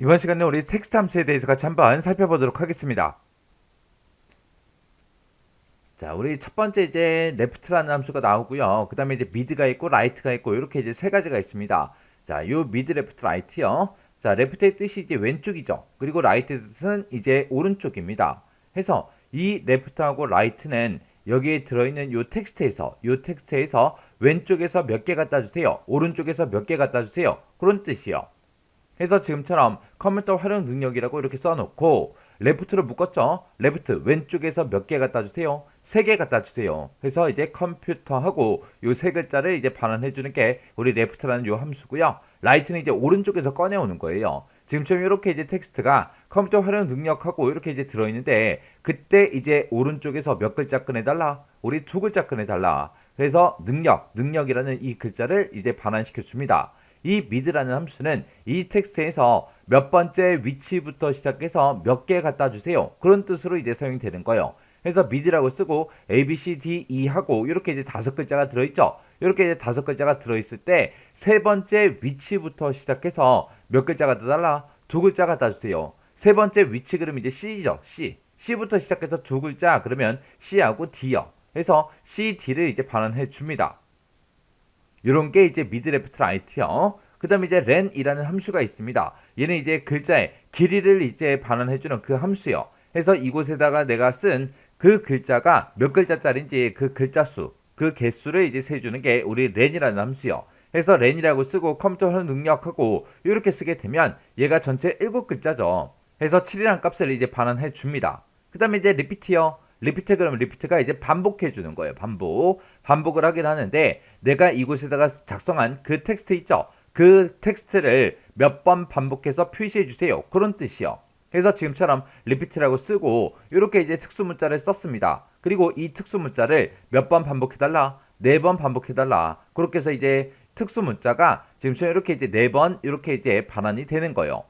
이번 시간에 우리 텍스트 함수에 대해서 같이 한번 살펴보도록 하겠습니다. 자, 우리 첫 번째 이제 left라는 함수가 나오고요. 그 다음에 이제 mid가 있고 right가 있고 이렇게 이제 세 가지가 있습니다. 자, 요 mid, left, right요. 자, left의 뜻이 이제 왼쪽이죠. 그리고 right의 뜻은 이제 오른쪽입니다. 해서 이 left하고 right는 여기에 들어있는 요 텍스트에서 왼쪽에서 몇 개 갖다 주세요. 오른쪽에서 몇 개 갖다 주세요. 그런 뜻이요. 해서 지금처럼 컴퓨터 활용 능력이라고 이렇게 써놓고 레프트로 묶었죠. 레프트 왼쪽에서 몇 개 갖다 주세요. 3개 갖다 주세요. 그래서 이제 컴퓨터하고 요 세 글자를 이제 반환해 주는 게 우리 레프트라는 요 함수고요. 라이트는 이제 오른쪽에서 꺼내오는 거예요. 지금처럼 이렇게 이제 텍스트가 컴퓨터 활용 능력하고 이렇게 이제 들어있는데 그때 이제 오른쪽에서 몇 글자 꺼내달라? 우리 2글자 꺼내달라. 그래서 능력이라는 이 글자를 이제 반환시켜 줍니다. 이 mid라는 함수는 이 텍스트에서 몇 번째 위치부터 시작해서 몇 개 갖다 주세요. 그런 뜻으로 이제 사용이 되는 거예요. 그래서 mid라고 쓰고 A, B, C, D, E 하고 이렇게 이제 5글자가 들어있죠. 이렇게 이제 5글자가 들어있을 때 세 번째 위치부터 시작해서 몇 글자 갖다 달라? 2글자 갖다 주세요. 세 번째 위치 그러면 이제 C죠. C부터 시작해서 2글자 그러면 C하고 D요. 그래서 C, D를 이제 반환해 줍니다. 이런 게 이제 mid, left, right요. 그 다음에 이제 len이라는 함수가 있습니다. 얘는 이제 글자의 길이를 이제 반환해주는 그 함수요. 그래서 이곳에다가 내가 쓴 그 글자가 몇 글자짜리인지 그 글자 수, 그 개수를 이제 세주는 게 우리 len이라는 함수요. 그래서 len이라고 쓰고 컴퓨터 활용 능력하고 이렇게 쓰게 되면 얘가 전체 7글자죠. 그래서 7이라는 값을 이제 반환해 줍니다. 그 다음에 이제 repeat요. 그러면 리피트가 이제 반복해 주는 거예요. 반복을 하긴 하는데 내가 이곳에다가 작성한 그 텍스트 있죠. 그 텍스트를 몇 번 반복해서 표시해 주세요. 그런 뜻이요. 그래서 지금처럼 리피트라고 쓰고 이렇게 이제 특수 문자를 썼습니다. 그리고 이 특수 문자를 몇 번 반복해 달라? 4번 반복해 달라. 그렇게 해서 이제 특수 문자가 지금처럼 이렇게 이제 4번 이렇게 이제 반환이 되는 거예요.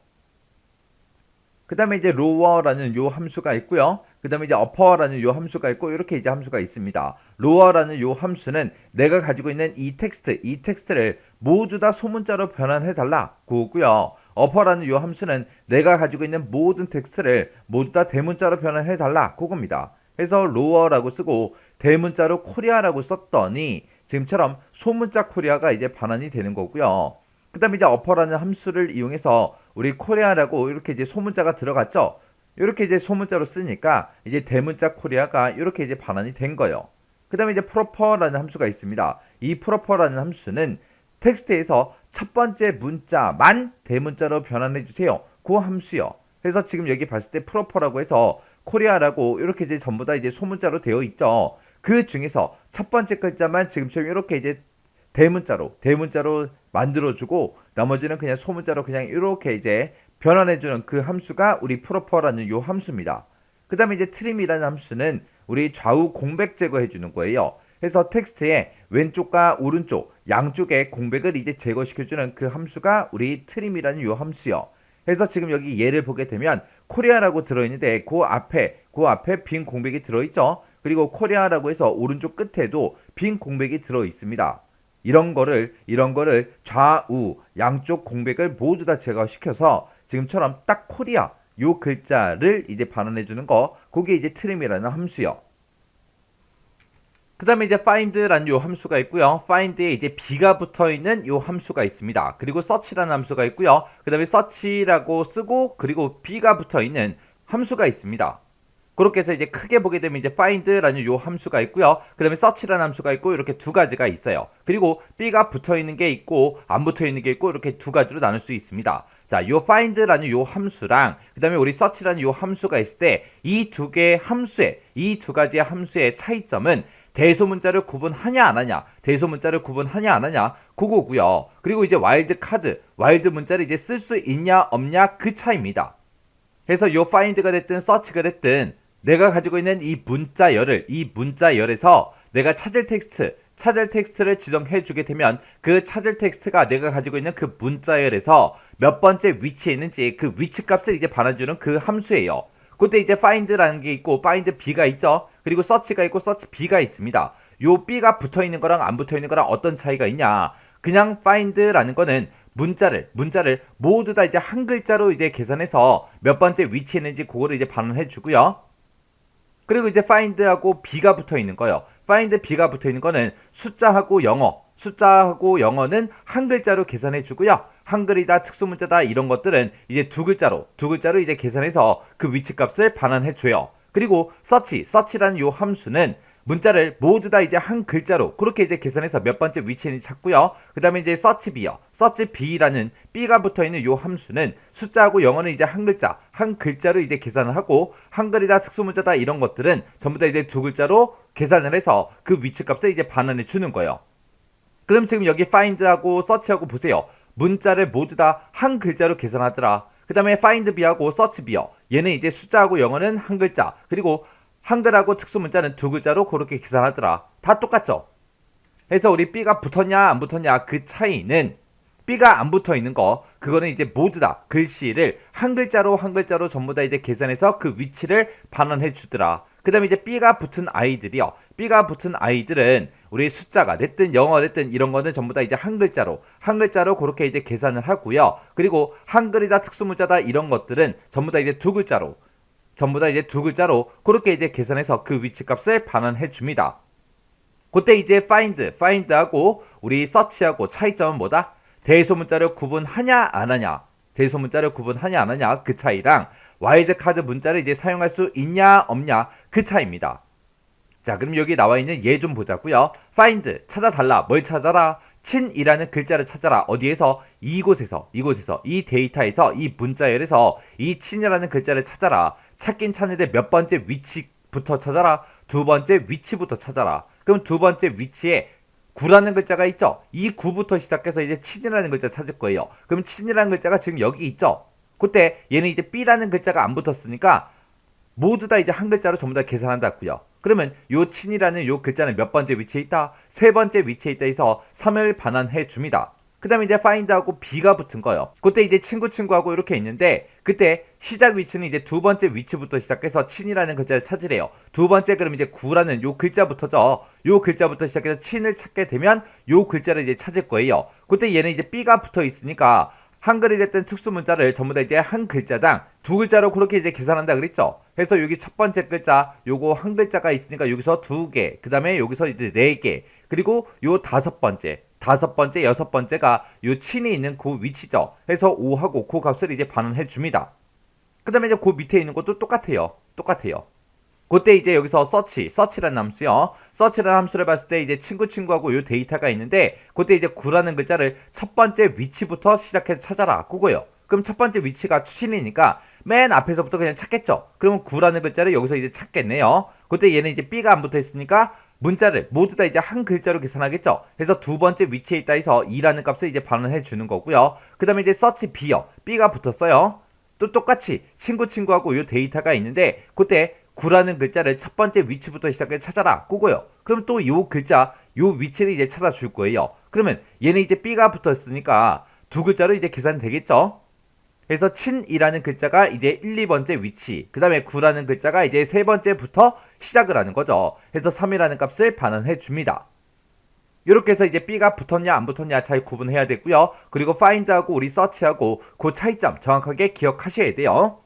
그 다음에 이제 lower라는 요 함수가 있고요. 그 다음에 이제 upper라는 요 함수가 있고 이렇게 이제 함수가 있습니다. lower라는 요 함수는 내가 가지고 있는 이 텍스트를 모두 다 소문자로 변환해 달라 그거고요. upper라는 요 함수는 내가 가지고 있는 모든 텍스트를 모두 다 대문자로 변환해 달라 그겁니다. 그래서 lower라고 쓰고 대문자로 코리아라고 썼더니 지금처럼 소문자 코리아가 이제 반환이 되는 거고요. 그 다음에 이제 upper라는 함수를 이용해서 우리 코리아라고 이렇게 이제 소문자가 들어갔죠. 이렇게 이제 소문자로 쓰니까 이제 대문자 코리아가 이렇게 이제 반환이 된 거예요. 그 다음에 이제 proper라는 함수가 있습니다. 이 proper라는 함수는 텍스트에서 첫 번째 문자만 대문자로 변환해 주세요. 그 함수요. 그래서 지금 여기 봤을 때 proper라고 해서 코리아라고 이렇게 이제 전부 다 이제 소문자로 되어 있죠. 그 중에서 첫 번째 글자만 지금처럼 이렇게 이제 대문자로 만들어주고 나머지는 그냥 소문자로 그냥 이렇게 이제 변환해주는 그 함수가 우리 proper라는 요 함수입니다. 그 다음에 이제 trim이라는 함수는 우리 좌우 공백 제거해주는 거예요. 그래서 텍스트의 왼쪽과 오른쪽 양쪽의 공백을 이제 제거시켜주는 그 함수가 우리 trim이라는 요 함수요. 그래서 지금 여기 예를 보게 되면 코리아라고 들어있는데 그 앞에 빈 공백이 들어있죠. 그리고 코리아라고 해서 오른쪽 끝에도 빈 공백이 들어있습니다. 이런 거를 좌우 양쪽 공백을 모두 다 제거시켜서 지금처럼 딱 코리아 요 글자를 이제 반환해 주는 거 그게 이제 trim이라는 함수요. 그 다음에 이제 find라는 요 함수가 있고요. find에 이제 b가 붙어 있는 요 함수가 있습니다. 그리고 search라는 함수가 있고요. 그 다음에 search라고 쓰고 그리고 b가 붙어 있는 함수가 있습니다. 그렇게 해서 이제 크게 보게 되면 이제 find라는 요 함수가 있고요. 그 다음에 search라는 함수가 있고 이렇게 두 가지가 있어요. 그리고 b가 붙어 있는 게 있고 안 붙어 있는 게 있고 이렇게 두 가지로 나눌 수 있습니다. 자, 요 find라는 요 함수랑 그 다음에 우리 search라는 요 함수가 있을 때 이 두 개의 함수의 이 두 가지의 함수의 차이점은 대소문자를 구분하냐 안 하냐 그거고요. 그리고 이제 와일드 문자를 이제 쓸 수 있냐 없냐 그 차이입니다. 그래서 요 find가 됐든 search가 됐든 내가 가지고 있는 이 문자열에서 내가 찾을 텍스트를 지정해 주게 되면 그 찾을 텍스트가 내가 가지고 있는 그 문자열에서 몇 번째 위치에 있는지 그 위치 값을 이제 반환주는 그 함수예요. 그때 이제 find라는 게 있고 find b가 있죠. 그리고 search가 있고 search b가 있습니다. 요 b가 붙어 있는 거랑 안 붙어 있는 거랑 어떤 차이가 있냐? 그냥 find라는 거는 문자를 모두 다 이제 한 글자로 이제 계산해서 몇 번째 위치에 있는지 그거를 이제 반환해 주고요. 그리고 이제 find하고 b가 붙어 있는 거예요. find b가 붙어 있는 거는 숫자하고 영어는 한 글자로 계산해 주고요. 한글이다, 특수문자다 이런 것들은 이제 두 글자로 이제 계산해서 그 위치 값을 반환해 줘요. 그리고 search라는 요 함수는 문자를 모두 다 이제 한 글자로 그렇게 이제 계산해서 몇 번째 위치에 있는지 찾고요. 그 다음에 이제 search b라는 b가 붙어 있는 요 함수는 숫자하고 영어는 이제 한 글자로 이제 계산을 하고 한글이다, 특수문자다 이런 것들은 전부 다 이제 두 글자로 계산을 해서 그 위치 값을 이제 반환해 주는 거예요. 그럼 지금 여기 find하고 search하고 보세요. 문자를 모두 다 한 글자로 계산하더라. 그 다음에 find b하고 search b요. 얘는 이제 숫자하고 영어는 한 글자, 그리고 한글하고 특수문자는 두 글자로 그렇게 계산하더라. 다 똑같죠? 그래서 우리 b가 붙었냐 안 붙었냐 그 차이는 b가 안 붙어 있는 거 그거는 이제 모두 다 글씨를 한 글자로 전부 다 이제 계산해서 그 위치를 반환해 주더라. 그 다음에 이제 b가 붙은 아이들은 우리 숫자가 됐든 영어 됐든 이런 거는 전부 다 이제 한 글자로 그렇게 이제 계산을 하고요. 그리고 한글이다, 특수문자다 이런 것들은 전부 다 이제 두 글자로 그렇게 이제 계산해서 그 위치 값을 반환해 줍니다. 그때 이제 find하고 우리 search하고 차이점은 뭐다? 대소문자를 구분하냐 안 하냐 그 차이랑 와일드카드 문자를 이제 사용할 수 있냐 없냐 그 차이입니다. 자, 그럼 여기 나와 있는 얘 좀 보자고요. find 찾아달라. 뭘 찾아라? 친이라는 글자를 찾아라. 어디에서? 이곳에서 이 데이터에서 이 문자열에서 이 친이라는 글자를 찾아라. 찾긴 찾는데 몇 번째 위치부터 찾아라? 두 번째 위치부터 찾아라. 그럼 두 번째 위치에 9라는 글자가 있죠? 이 9부터 시작해서 이제 친이라는 글자 찾을 거예요. 그럼 친이라는 글자가 지금 여기 있죠? 그때 얘는 이제 B라는 글자가 안 붙었으니까 모두 다 이제 한 글자로 전부 다 계산한다고요. 그러면 요 친이라는 요 글자는 몇 번째 위치에 있다? 세 번째 위치에 있다 해서 3을 반환해 줍니다. 그 다음에 이제 find하고 b가 붙은 거예요. 그때 이제 친구하고 이렇게 있는데 그때 시작 위치는 이제 두 번째 위치부터 시작해서 친이라는 글자를 찾으래요. 두 번째 그럼 이제 9라는 요 글자부터죠. 요 글자부터 시작해서 친을 찾게 되면 요 글자를 이제 찾을 거예요. 그때 얘는 이제 b가 붙어 있으니까 한글이 됐든 특수문자를 전부 다 이제 한 글자당 두 글자로 그렇게 이제 계산한다 그랬죠. 그래서 여기 첫 번째 글자 요거 한 글자가 있으니까 여기서 두 개, 그 다음에 여기서 이제 네 개, 그리고 요 다섯 번째, 여섯 번째가 요 친이 있는 그 위치죠. 그래서 5하고 그 값을 이제 반환해 줍니다. 그 다음에 이제 그 밑에 있는 것도 똑같아요. 그때 이제 여기서 search라는 함수요. search라는 함수를 봤을 때 이제 친구하고 요 데이터가 있는데 그때 이제 9라는 글자를 첫 번째 위치부터 시작해서 찾아라. 그거예요. 그럼 첫 번째 위치가 추신이니까 맨 앞에서부터 그냥 찾겠죠. 그러면 9라는 글자를 여기서 이제 찾겠네요. 그때 얘는 이제 B가 안 붙어 있으니까 문자를 모두 다 이제 한 글자로 계산하겠죠. 그래서 두 번째 위치에 있다 해서 2라는 값을 이제 반환해 주는 거고요. 그 다음에 이제 search B요. B가 붙었어요. 또 똑같이 친구하고 요 데이터가 있는데 그때 9라는 글자를 첫 번째 위치부터 시작해 찾아라. 그거요. 그럼 또 요 글자, 요 위치를 이제 찾아줄 거예요. 그러면 얘는 이제 B가 붙었으니까 두 글자로 이제 계산되겠죠. 그래서 친이라는 글자가 이제 1, 2번째 위치, 그 다음에 9라는 글자가 이제 세 번째부터 시작을 하는 거죠. 그래서 3이라는 값을 반환해 줍니다. 이렇게 해서 이제 B가 붙었냐 안 붙었냐 잘 구분해야 되고요. 그리고 find하고 우리 search하고 그 차이점 정확하게 기억하셔야 돼요.